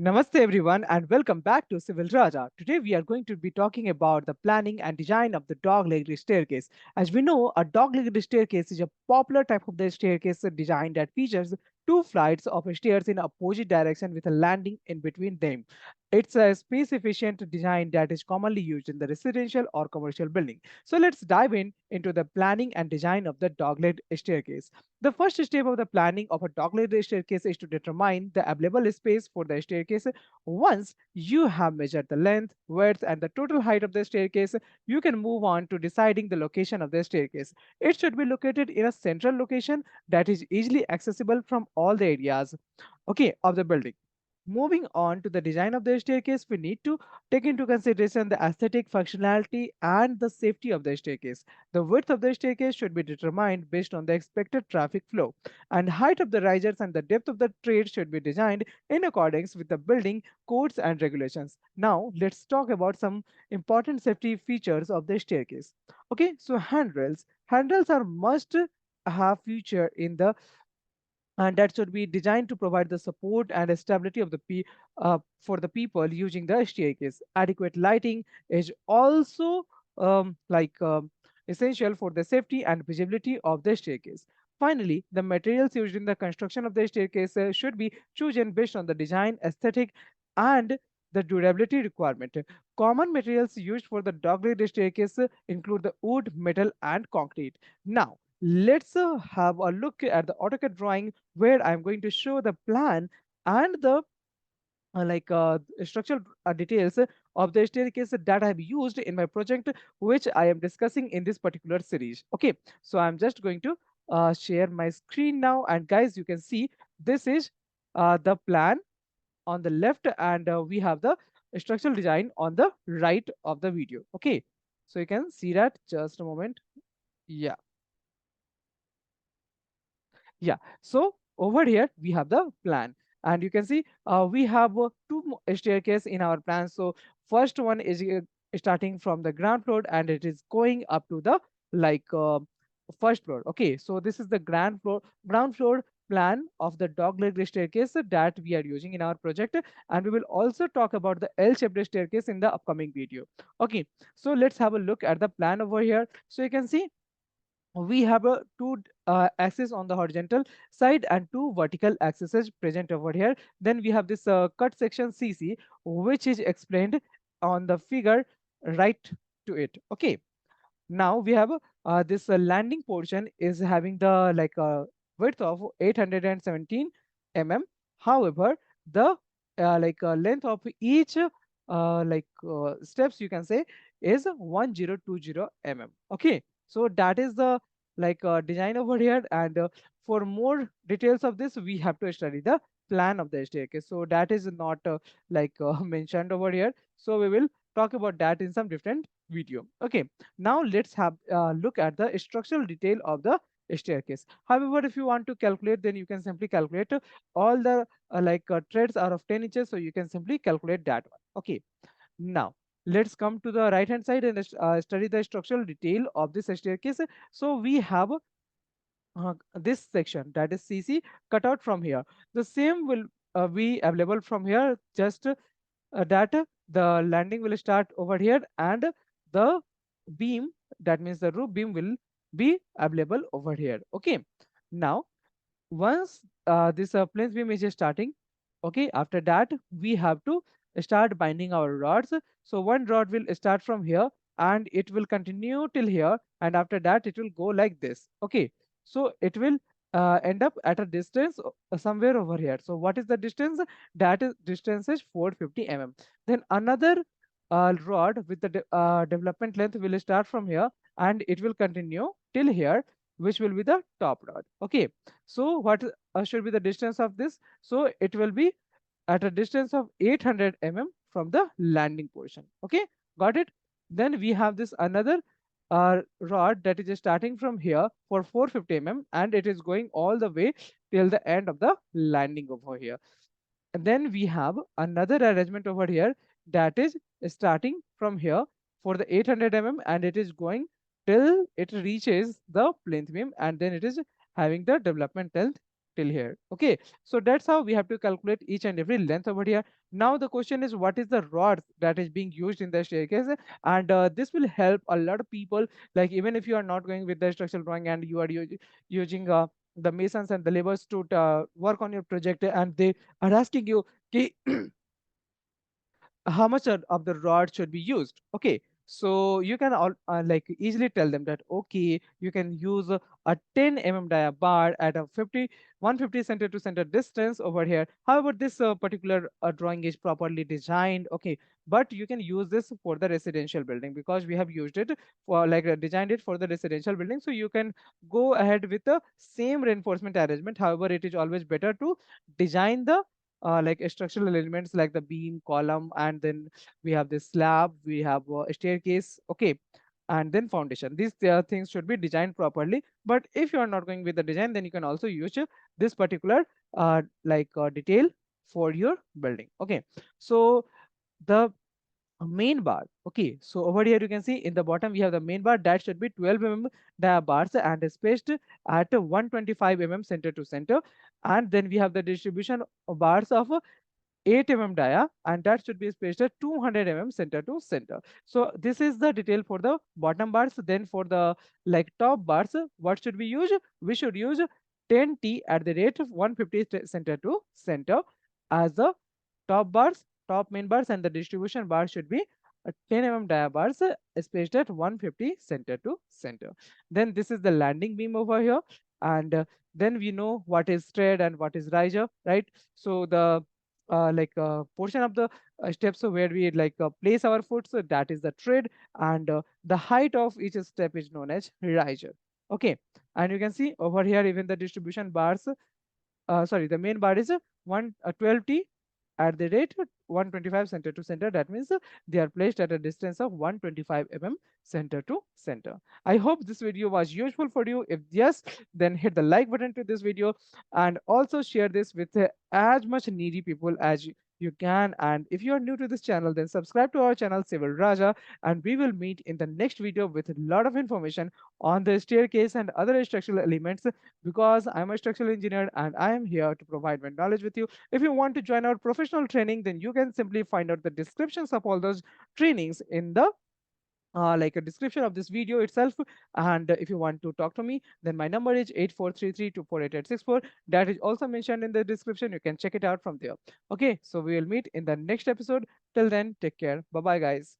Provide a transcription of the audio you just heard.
Namaste everyone and welcome back to Civil Raja. Today we are going to be talking about the planning and design of the dog-legged staircase. As we know, a dog-legged staircase is a popular type of the staircase design that features two flights of stairs in opposite direction with a landing in between them. It's a space-efficient design that is commonly used in the residential or commercial building. So let's dive into the planning and design of the dog-legged staircase. The first step of the planning of a dog-legged staircase is to determine the available space for the staircase. Once you have measured the length, width, and the total height of the staircase, you can move on to deciding the location of the staircase. It should be located in a central location that is easily accessible from all the areas, of the building. Moving on to the design of the staircase, we need to take into consideration the aesthetic functionality and the safety of the staircase. The width of the staircase should be determined based on the expected traffic flow, and height of the risers and the depth of the tread should be designed in accordance with the building codes and regulations. Now, let's talk about some important safety features of the staircase. So handrails. Handrails are must have feature in the and that should be designed to provide the support and stability of the for the people using the staircase. Adequate lighting is also essential for the safety and visibility of the staircase. Finally, the materials used in the construction of the staircase should be chosen based on the design, aesthetic, and the durability requirement. Common materials used for the dog-legged staircase include the wood, metal, and concrete. Now, let's have a look at the AutoCAD drawing where I'm going to show the plan and the structural details of the staircase that I have used in my project, which I am discussing in this particular series. So I'm just going to share my screen now, and guys, you can see this is the plan on the left, and we have the structural design on the right of the video. So you can see that. Just a moment. Yeah. Yeah, so over here we have the plan, and you can see we have staircase in our plan. So first one is starting from the ground floor, and it is going up to the like first floor. So this is the ground floor plan of the dog leg staircase that we are using in our project, and we will also talk about the L-shaped staircase in the upcoming video. So let's have a look at the plan over here. So you can see we have a two axes on the horizontal side and two vertical axes present over here. Then we have this cut section CC, which is explained on the figure right to it. Now we have this landing portion is having the width of 817 mm. However, the length of each steps, you can say, is 1020 mm. So that is the design over here, and for more details of this we have to study the plan of the staircase. So that is not mentioned over here, so we will talk about that in some different video. Now let's have look at the structural detail of the staircase. However, if you want to calculate, then you can simply calculate all the threads are of 10 inches, so you can simply calculate that one. Now let's come to the right hand side and study the structural detail of this staircase. So we have this section, that is CC, cut out from here. The same will be available from here, just that the landing will start over here, and the beam, that means the roof beam, will be available over here. Now once this planes beam is starting, after that we have to start binding our rods. So one rod will start from here and it will continue till here, and after that it will go like this. So it will end up at a distance somewhere over here. So what is the distance? That is distance is 450 mm. Then another rod with the development length will start from here and it will continue till here, which will be the top rod. So what should be the distance of this? So it will be at a distance of 800 mm from the landing portion. Got it? Then we have this another rod that is starting from here for 450 mm, and it is going all the way till the end of the landing over here. And then we have another arrangement over here that is starting from here for the 800 mm, and it is going till it reaches the plinth beam, and then it is having the development length till here. Okay, so that's how we have to calculate each and every length over here. Now the question is, what is the rod that is being used in the staircase? And this will help a lot of people, like even if you are not going with the structural drawing and you are using the masons and the laborers to work on your project, and they are asking you, "Okay, how much of the rod should be used?" Okay, so you can all like easily tell them that okay, you can use a 10 dia bar at a 150 center to center distance over here. However, this particular drawing is properly designed. Okay, but you can use this for the residential building because we have used it for like designed it for the residential building, so you can go ahead with the same reinforcement arrangement. However, it is always better to design the like structural elements like the beam, column, and then we have this slab, we have a staircase, okay, and then foundation. These things should be designed properly. But if you are not going with the design, then you can also use this particular detail for your building. Okay, so the main bar. Okay, so over here you can see in the bottom we have the main bar that should be 12 dia bars and spaced at 125 center to center, and then we have the distribution bars of 8 dia, and that should be spaced at 200 center to center. So this is the detail for the bottom bars. Then for the like top bars, what should we use? We should use 10T at the rate of 150 center to center as the top bars, top main bars, and the distribution bar should be 10 dia bars spaced at 150 center to center. Then this is the landing beam over here, and then we know what is straight and what is riser, right? So the portion of the steps where we place our foot, so that is the tread, and the height of each step is known as riser. Okay, and you can see over here even the distribution bars, sorry, the main bar is 12T at the rate 125 center to center. That means they are placed at a distance of 125 center to center. I hope this video was useful for you. If yes, then hit the like button to this video, and also share this with as much needy people as you can. And if you are new to this channel, then subscribe to our channel Civil Raja, and we will meet in the next video with a lot of information on the staircase and other structural elements, because I'm a structural engineer and I am here to provide my knowledge with you. If you want to join our professional training, then you can simply find out the descriptions of all those trainings in the like a description of this video itself. And if you want to talk to me, then my number is 8433248864. That is also mentioned in the description. You can check it out from there. Okay, so we will meet in the next episode. Till then, take care. Bye bye, guys.